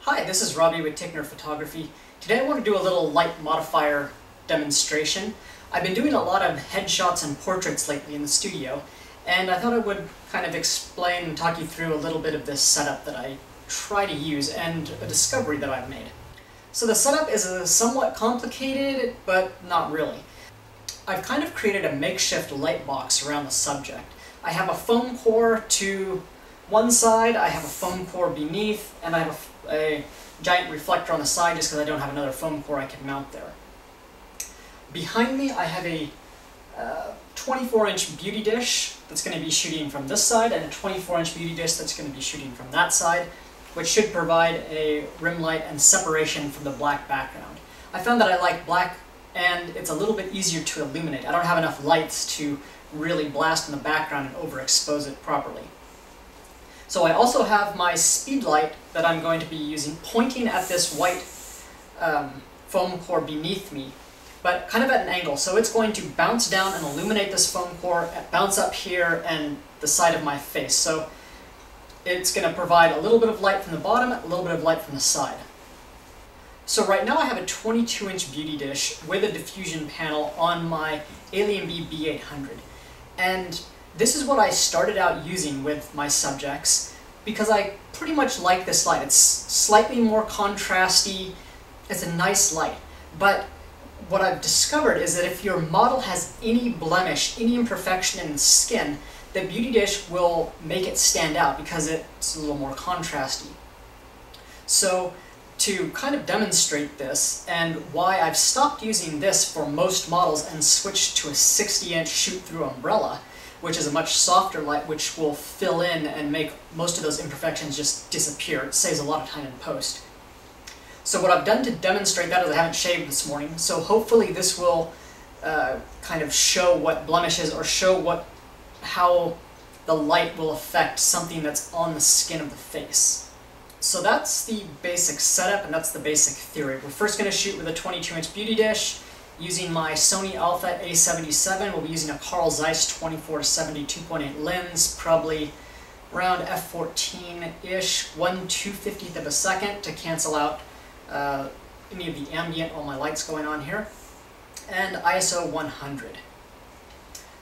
Hi, this is Robbie with Tickner Photography. Today I want to do a little light modifier demonstration. I've been doing a lot of headshots and portraits lately in the studio, and I thought I would kind of explain and talk you through a little bit of this setup that I try to use and a discovery that I've made. So the setup is somewhat complicated, but not really. I've kind of created a makeshift light box around the subject. I have a foam core to one side, I have a foam core beneath, and I have a giant reflector on the side just because I don't have another foam core I can mount there. Behind me I have a 24-inch beauty dish that's going to be shooting from this side and a 24-inch beauty dish that's going to be shooting from that side, which should provide a rim light and separation from the black background. I found that I like black and it's a little bit easier to illuminate. I don't have enough lights to really blast in the background and overexpose it properly. So I also have my speed light that I'm going to be using pointing at this white foam core beneath me, but kind of at an angle. So it's going to bounce down and illuminate this foam core, bounce up here and the side of my face. So it's going to provide a little bit of light from the bottom, a little bit of light from the side. So right now I have a 22-inch beauty dish with a diffusion panel on my Alien B B800. And this is what I started out using with my subjects because I pretty much like this light. It's slightly more contrasty, it's a nice light. But what I've discovered is that if your model has any blemish, any imperfection in the skin, the beauty dish will make it stand out because it's a little more contrasty. So to kind of demonstrate this and why I've stopped using this for most models and switched to a 60-inch shoot-through umbrella, which is a much softer light which will fill in and make most of those imperfections just disappear. It saves a lot of time in post. So what I've done to demonstrate that is I haven't shaved this morning, so hopefully this will kind of show what blemishes or show how the light will affect something that's on the skin of the face. So that's the basic setup and that's the basic theory. We're first going to shoot with a 22-inch beauty dish. Using my Sony Alpha A77, we'll be using a Carl Zeiss 24-70 2.8 lens, probably around f14-ish, 1/250th of a second to cancel out any of the ambient, all my lights going on here, and ISO 100.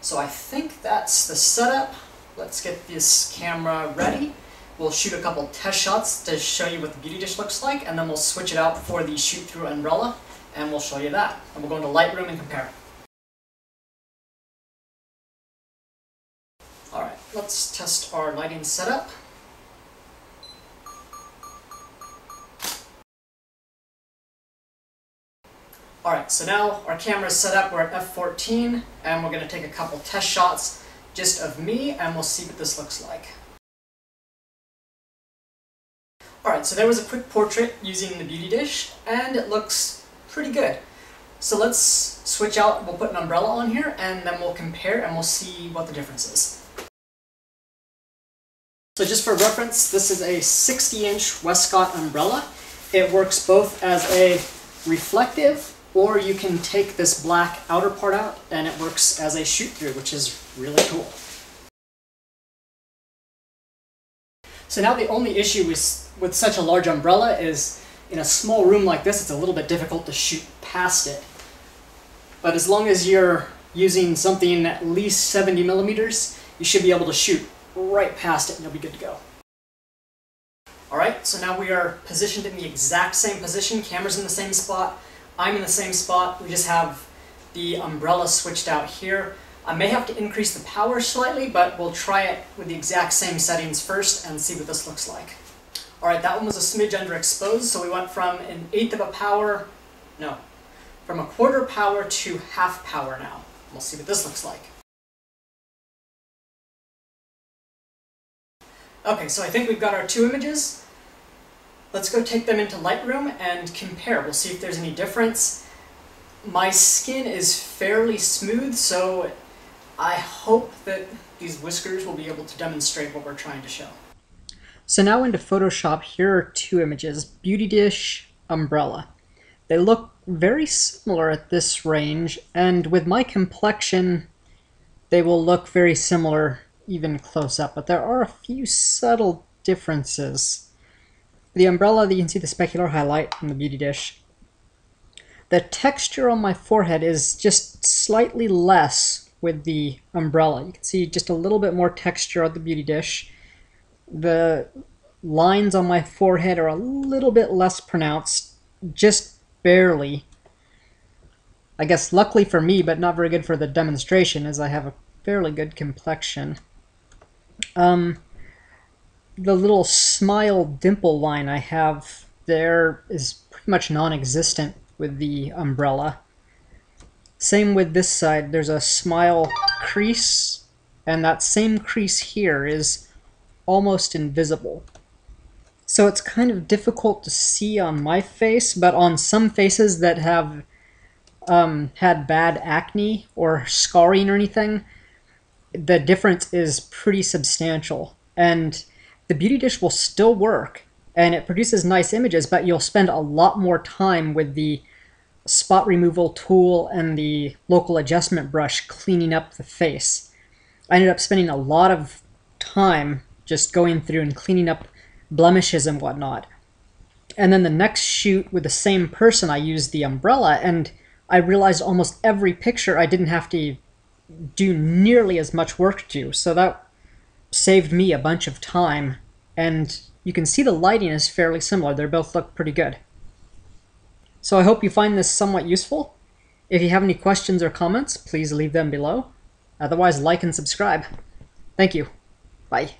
So I think that's the setup. Let's get this camera ready. We'll shoot a couple test shots to show you what the beauty dish looks like, and then we'll switch it out for the shoot-through umbrella, and we'll show you that. And we'll go into Lightroom and compare. Alright, let's test our lighting setup. Alright, so now our camera's set up, we're at f14, and we're going to take a couple test shots just of me, and we'll see what this looks like. Alright, so there was a quick portrait using the beauty dish, and it looks pretty good. So let's switch out, we'll put an umbrella on here, and then we'll compare and we'll see what the difference is. So just for reference, this is a 60-inch Westcott umbrella. It works both as a reflective, or you can take this black outer part out, and it works as a shoot-through, which is really cool. So now the only issue with such a large umbrella is in a small room like this, it's a little bit difficult to shoot past it. But as long as you're using something at least 70 millimeters, you should be able to shoot right past it and you'll be good to go. Alright, so now we are positioned in the exact same position. Camera's in the same spot, I'm in the same spot. We just have the umbrella switched out here. I may have to increase the power slightly, but we'll try it with the exact same settings first and see what this looks like. Alright, that one was a smidge underexposed, so we went from an eighth of a power, no, from a quarter power to half power now. We'll see what this looks like. Okay, so I think we've got our two images. Let's go take them into Lightroom and compare. We'll see if there's any difference. My skin is fairly smooth, so I hope that these whiskers will be able to demonstrate what we're trying to show. So now into Photoshop, here are two images, beauty dish, umbrella. They look very similar at this range, and with my complexion, they will look very similar even close up, but there are a few subtle differences. the umbrella, you can see the specular highlight on the beauty dish. The texture on my forehead is just slightly less with the umbrella. You can see just a little bit more texture on the beauty dish. The lines on my forehead are a little bit less pronounced, just barely. I guess luckily for me, but not very good for the demonstration, as I have a fairly good complexion. The little smile dimple line I have there is pretty much non-existent with the umbrella. Same with this side, there's a smile crease, and that same crease here is almost invisible. So it's kind of difficult to see on my face, but on some faces that have had bad acne or scarring or anything, the difference is pretty substantial. And the beauty dish will still work, and it produces nice images, but you'll spend a lot more time with the spot removal tool and the local adjustment brush cleaning up the face. I ended up spending a lot of time just going through and cleaning up blemishes and whatnot. And then the next shoot with the same person, I used the umbrella, and I realized almost every picture I didn't have to do nearly as much work to, so that saved me a bunch of time. And you can see the lighting is fairly similar. They both look pretty good. So I hope you find this somewhat useful. If you have any questions or comments, please leave them below. Otherwise, like and subscribe. Thank you. Bye.